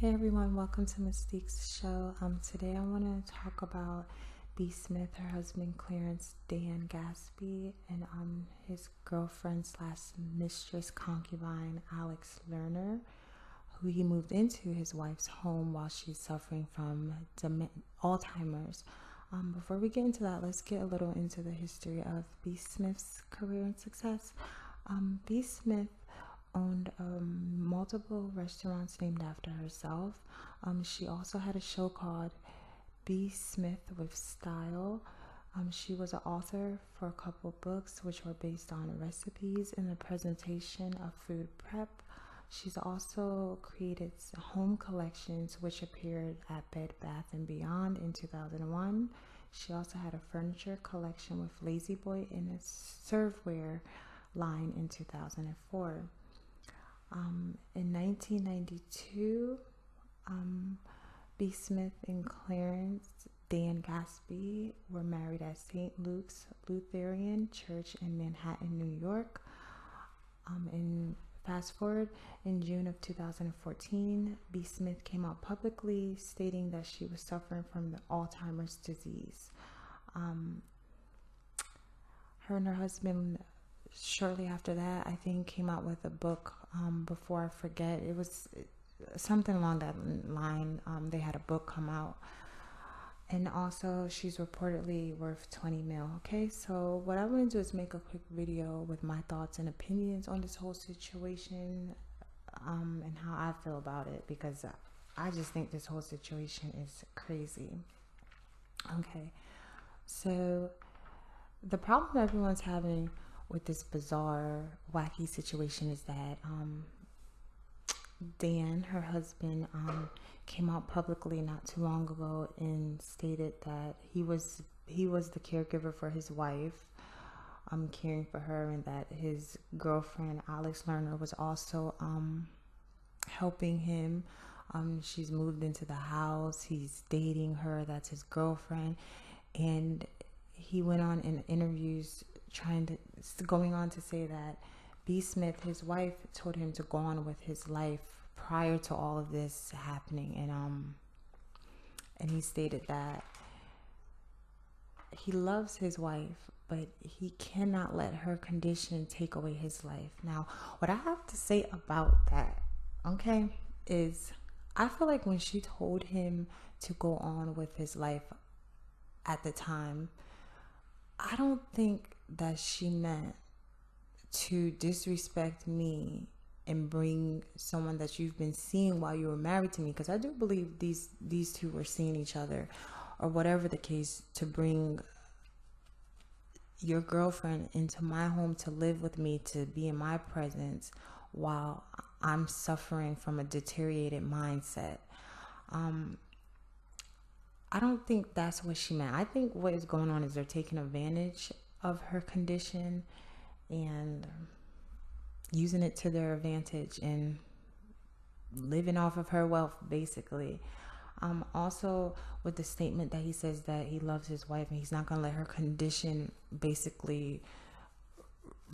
Hey everyone, welcome to Mystique's show. Today I want to talk about B. Smith, her husband Clarence Dan Gaspy, and his girlfriend slash mistress concubine Alex Lerner, who he moved into his wife's home while she's suffering from Alzheimer's. Before we get into that, let's get a little into the history of B. Smith's career and success. B. Smith owned multiple restaurants named after herself. She also had a show called B. Smith with Style. She was an author for a couple books which were based on recipes and the presentation of food prep. She's also created home collections which appeared at Bed Bath & Beyond in 2001. She also had a furniture collection with Lazy Boy and a serveware line in 2004. In 1992, B. Smith and Clarence Dan Gaspy were married at St. Luke's Lutheran Church in Manhattan, New York. And fast forward, in June of 2014, B. Smith came out publicly stating that she was suffering from the Alzheimer's disease. Her and her husband, shortly after that, I think, came out with a book. Before I forget, it was something along that line. They had a book come out, and also she's reportedly worth 20 mil. Okay, so what I want to do is make a quick video with my thoughts and opinions on this whole situation, and how I feel about it, because I just think this whole situation is crazy. Okay, so the problem everyone's having with this bizarre, wacky situation is that Dan, her husband, came out publicly not too long ago and stated that he was the caregiver for his wife, caring for her, and that his girlfriend Alex Lerner was also helping him. She's moved into the house. He's dating her. That's his girlfriend, and he went on in interviews going on to say that B. Smith, his wife, told him to go on with his life prior to all of this happening, and he stated that he loves his wife, but he cannot let her condition take away his life. Now, what I have to say about that, okay, is I feel like when she told him to go on with his life at the time, I don't think that she meant to disrespect me and bring someone that you've been seeing while you were married to me, because I do believe these two were seeing each other, or whatever the case, to bring your girlfriend into my home to live with me, to be in my presence while I'm suffering from a deteriorated mindset. I don't think that's what she meant. I think what is going on is they're taking advantage of her condition and using it to their advantage and living off of her wealth, basically. Also, with the statement that he says that he loves his wife and he's not going to let her condition basically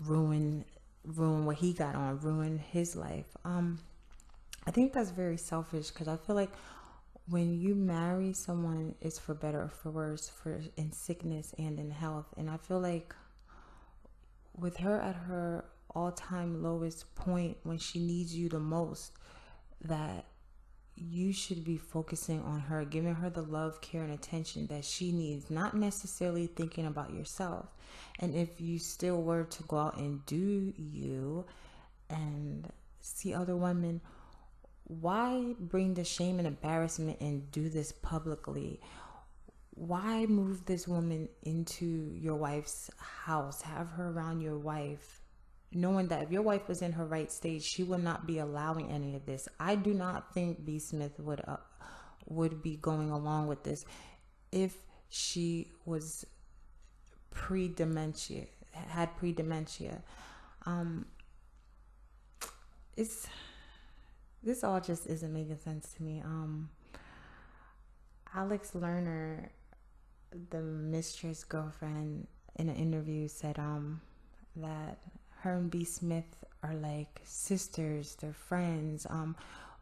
ruin what he got on, ruin his life. I think that's very selfish, because I feel like when you marry someone, it's for better or for worse, for in sickness and in health. And I feel like with her at her all-time lowest point, when she needs you the most, that you should be focusing on her, giving her the love, care, and attention that she needs, not necessarily thinking about yourself. And if you still were to go out and do you and see other women, why bring the shame and embarrassment and do this publicly? Why move this woman into your wife's house, have her around your wife, knowing that if your wife was in her right state, she would not be allowing any of this? I do not think B. Smith would be going along with this if she was pre-dementia, had pre-dementia. This all just isn't making sense to me. Alex Lerner, the Mistress girlfriend, in an interview said that her and B. Smith are like sisters, they're friends.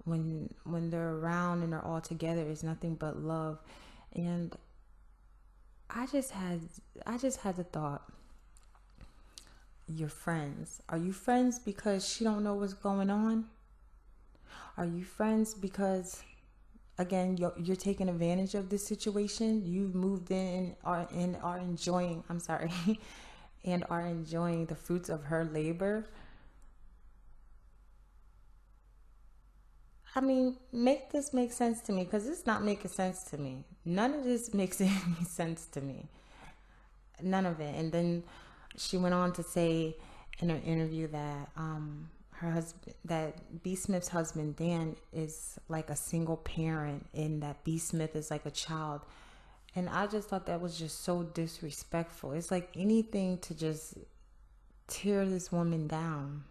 when they're around and they're all together, it's nothing but love. And I just had the thought, you're friends. Are you friends because she don't know what's going on? Are you friends because, again, you're taking advantage of this situation? You've moved in and are enjoying, I'm sorry, and are enjoying the fruits of her labor? I mean, make this make sense to me, because it's not making sense to me. None of this makes any sense to me. None of it. And then she went on to say in her interview that her husband, that B. Smith's husband Dan, is like a single parent, and that B. Smith is like a child. And I just thought that was just so disrespectful. It's like anything to just tear this woman down.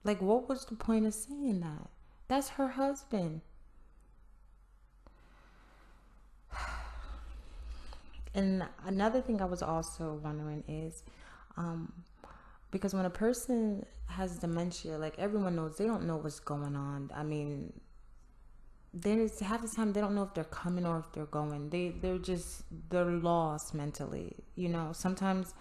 Like, what was the point of saying that? That's her husband. And another thing I was also wondering is, because when a person has dementia, like, everyone knows they don't know what's going on. I mean, there's half the time they don't know if they're coming or if they're going. They're lost mentally. You know, sometimes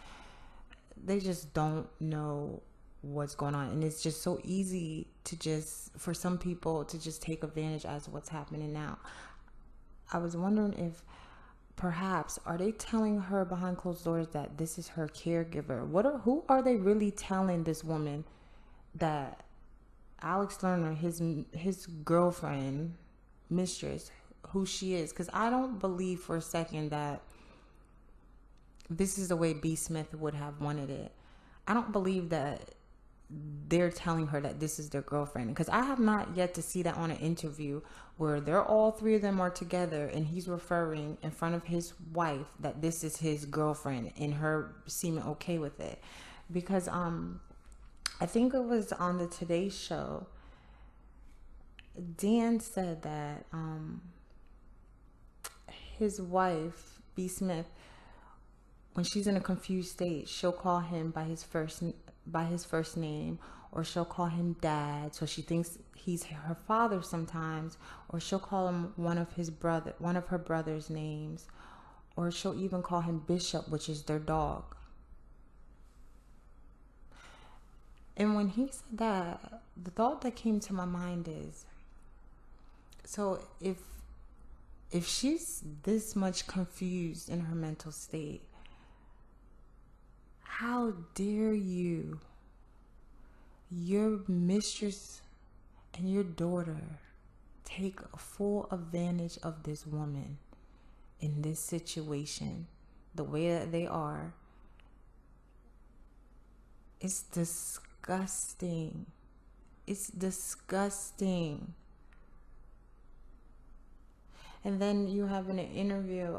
they just don't know what's going on, and it's just so easy to just, for some people, to just take advantage as to what's happening now. I was wondering if perhaps, are they telling her behind closed doors that this is her caregiver? Who are they really telling this woman that Alex Lerner, his girlfriend, Mistress, who she is? Because I don't believe for a second that this is the way B. Smith would have wanted it. I don't believe that they're telling her that this is their girlfriend, because I have not yet to see that on an interview where they're all three of them are together and he's referring in front of his wife that this is his girlfriend, and her seeming okay with it. Because I think it was on the Today Show, Dan said that his wife, B. Smith, when she's in a confused state, she'll call him by his first name, or she'll call him dad, so she thinks he's her father sometimes, or she'll call him one of her brother's names, or she'll even call him Bishop, which is their dog. And when he said that, the thought that came to my mind is, so if she's this much confused in her mental state, how dare you, your mistress and your daughter, take full advantage of this woman in this situation the way that they are? It's disgusting. It's disgusting. And then you have in an interview,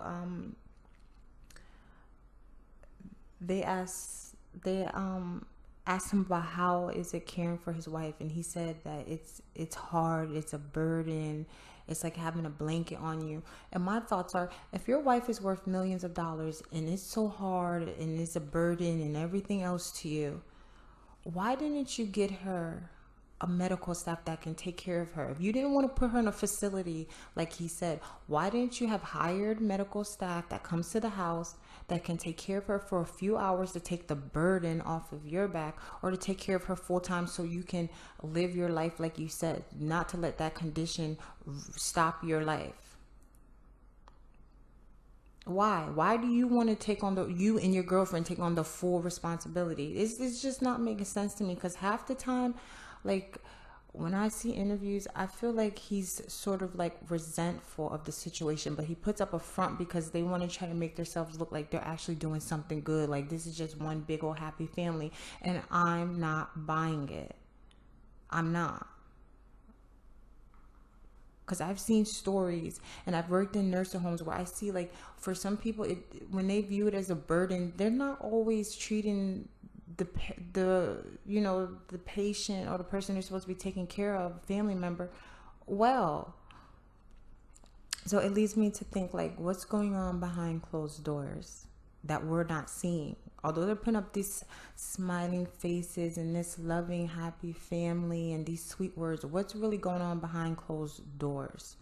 they asked him about how is it caring for his wife, and he said that it's hard, it's a burden, it's like having a blanket on you. And my thoughts are, if your wife is worth millions of dollars and it's so hard and it's a burden and everything else to you, why didn't you get her a medical staff that can take care of her? If you didn't want to put her in a facility like he said, why didn't you have hired medical staff that comes to the house that can take care of her for a few hours to take the burden off of your back, or to take care of her full time so you can live your life like you said, not to let that condition stop your life? Why do you want to take on you and your girlfriend take on the full responsibility? It's just not making sense to me, because half the time, like, when I see interviews, I feel like he's sort of like resentful of the situation, but he puts up a front because they want to try to make themselves look like they're actually doing something good. Like, this is just one big old happy family. And I'm not buying it. I'm not. Because I've seen stories and I've worked in nursing homes where I see, like, for some people, when they view it as a burden, they're not always treating the patient or the person they're supposed to be taking care of, family member, well. So it leads me to think, like, what's going on behind closed doors that we're not seeing? Although they're putting up these smiling faces and this loving, happy family and these sweet words, what's really going on behind closed doors?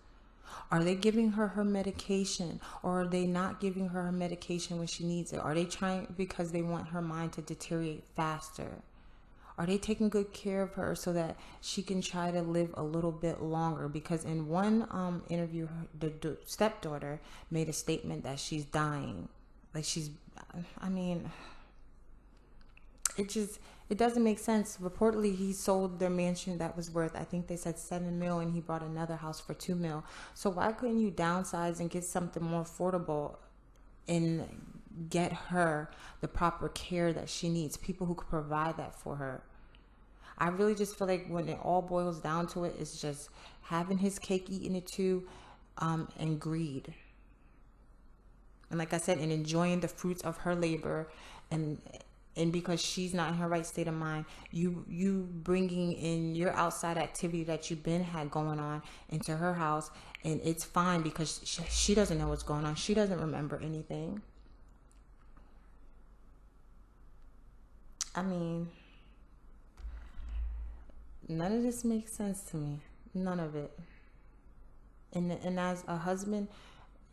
Are they giving her her medication, or are they not giving her her medication when she needs it? Are they trying because they want her mind to deteriorate faster? Are they taking good care of her so that she can try to live a little bit longer? Because in one interview, the stepdaughter made a statement that she's dying. Like I mean, it doesn't make sense. Reportedly, he sold their mansion that was worth, I think they said $7 million, and he bought another house for $2 million. So why couldn't you downsize and get something more affordable and get her the proper care that she needs? People who could provide that for her. I really just feel like when it all boils down to it, it's just having his cake, eating it too, and greed. And like I said, and enjoying the fruits of her labor, and because she's not in her right state of mind, you bringing in your outside activity that you've been had going on into her house, and it's fine because she doesn't know what's going on. She doesn't remember anything. I mean, none of this makes sense to me. None of it. And as a husband,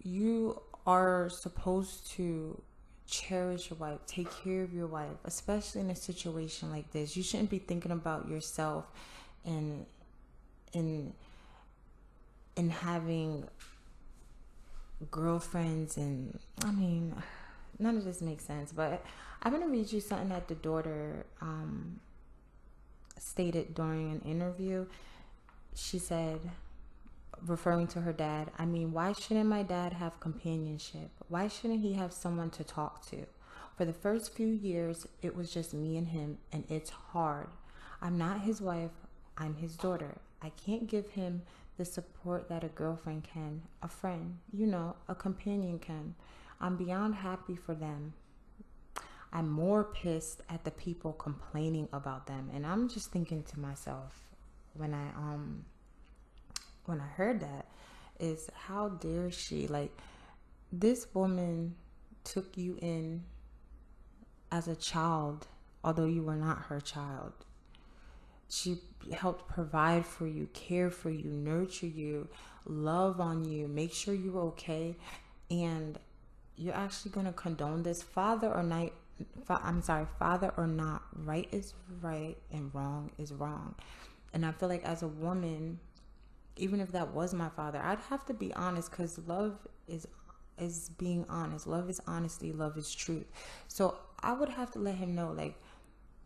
you are supposed to cherish your wife, take care of your wife, especially in a situation like this. You shouldn't be thinking about yourself and having girlfriends, and I mean, none of this makes sense. But I'm gonna read you something that the daughter stated during an interview. She said, referring to her dad, I mean, why shouldn't my dad have companionship? Why shouldn't he have someone to talk to? For the first few years, it was just me and him, and it's hard. I'm not his wife, I'm his daughter. I can't give him the support that a girlfriend can, a friend, a companion can. I'm beyond happy for them. I'm more pissed at the people complaining about them. And I'm just thinking to myself, when I heard that, is how dare she? Like, this woman took you in as a child, although you were not her child. She helped provide for you, care for you, nurture you, love on you, make sure you were okay. And you're actually going to condone this? Father or not, right is right and wrong is wrong. And I feel like as a woman, even if that was my father, I'd have to be honest, because love is being honest. Love is honesty. Love is truth. So I would have to let him know, like,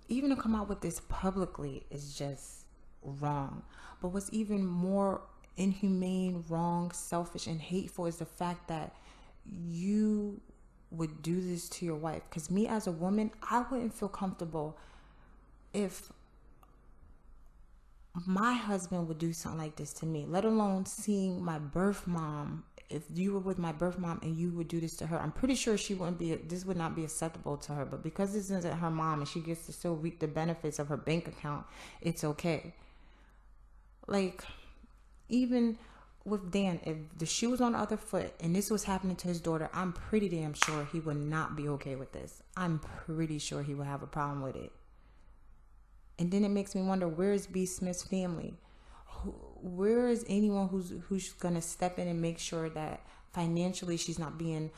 even to come out with this publicly is just wrong. But what's even more inhumane, wrong, selfish, and hateful is the fact that you would do this to your wife. Because me as a woman, I wouldn't feel comfortable if my husband would do something like this to me, let alone seeing my birth mom. If you were with my birth mom and you would do this to her, I'm pretty sure this would not be acceptable to her. But because this isn't her mom and she gets to still reap the benefits of her bank account, it's okay. Like, even with Dan, if the shoe was on the other foot and this was happening to his daughter, I'm pretty damn sure he would not be okay with this. I'm pretty sure he would have a problem with it. And then it makes me wonder, where is B. Smith's family? Where is anyone who's going to step in and make sure that financially she's not being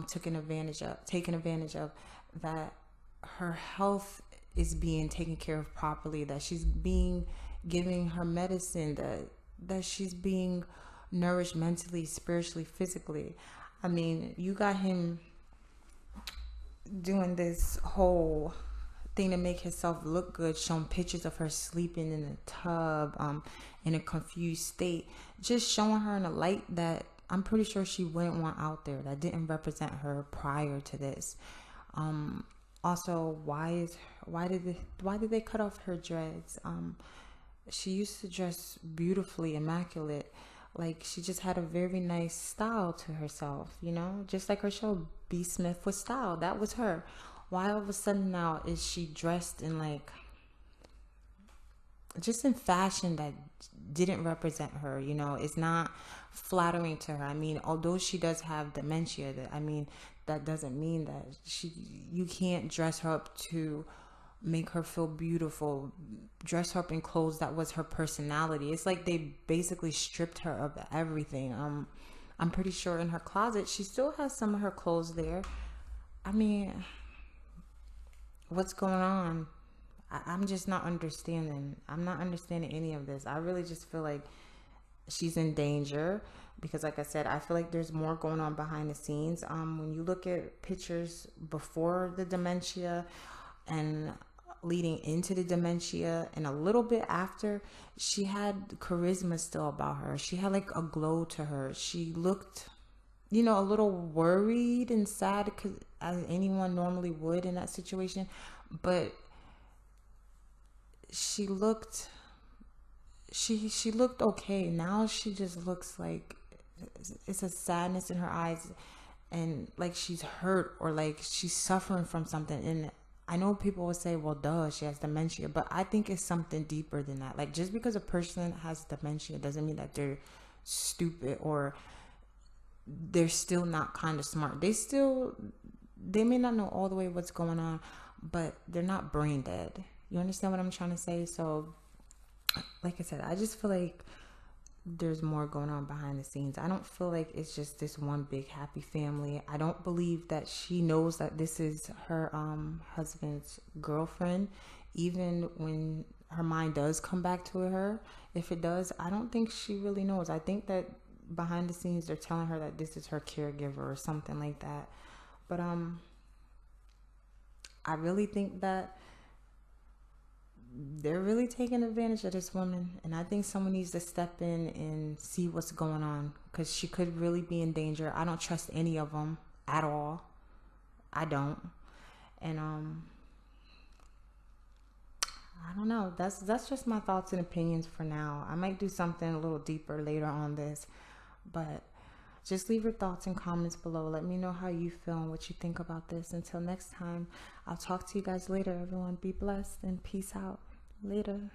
taken advantage of, that her health is being taken care of properly, that she's giving her medicine, that she's being nourished mentally, spiritually, physically. I mean, you got him doing this whole thing to make herself look good, showing pictures of her sleeping in a tub, in a confused state, just showing her in a light that I'm pretty sure she wouldn't want out there, that didn't represent her prior to this. Also, why did they cut off her dreads? She used to dress beautifully, immaculate, like she just had a very nice style to herself, just like her show B. Smith was style. That was her. Why all of a sudden now is she dressed in just in fashion that didn't represent her. You know, it's not flattering to her. I mean, although she does have dementia, that doesn't mean that you can't dress her up to make her feel beautiful, dress her up in clothes that was her personality. It's like they basically stripped her of everything. I'm pretty sure in her closet she still has some of her clothes there. I mean, what's going on? I'm just not understanding. I'm not understanding any of this. I really just feel like she's in danger because, like I said, I feel like there's more going on behind the scenes. When you look at pictures before the dementia and leading into the dementia and a little bit after, she had charisma still about her. She had like a glow to her. She looked, you know, a little worried and sad, because as anyone normally would in that situation, but she looked okay. Now she just looks like it's a sadness in her eyes, and like she's hurt or like she's suffering from something. And I know people will say, well, duh, she has dementia, but I think it's something deeper than that. Like, just because a person has dementia doesn't mean that they're stupid or they're still not kind of smart. They may not know all the way what's going on, but they're not brain dead. You understand what I'm trying to say? So, like I said, I just feel like there's more going on behind the scenes. I don't feel like it's just this one big happy family. I don't believe that she knows that this is her husband's girlfriend, even when her mind does come back to her. If it does, I don't think she really knows. I think that behind the scenes they're telling her that this is her caregiver or something like that. But I really think that they're really taking advantage of this woman, and I think someone needs to step in and see what's going on, because she could really be in danger. I don't trust any of them at all. I don't. And I don't know. That's just my thoughts and opinions for now. I might do something a little deeper later on this, but just leave your thoughts and comments below. Let me know how you feel and what you think about this. Until next time, I'll talk to you guys later. Everyone, be blessed and peace out. Later.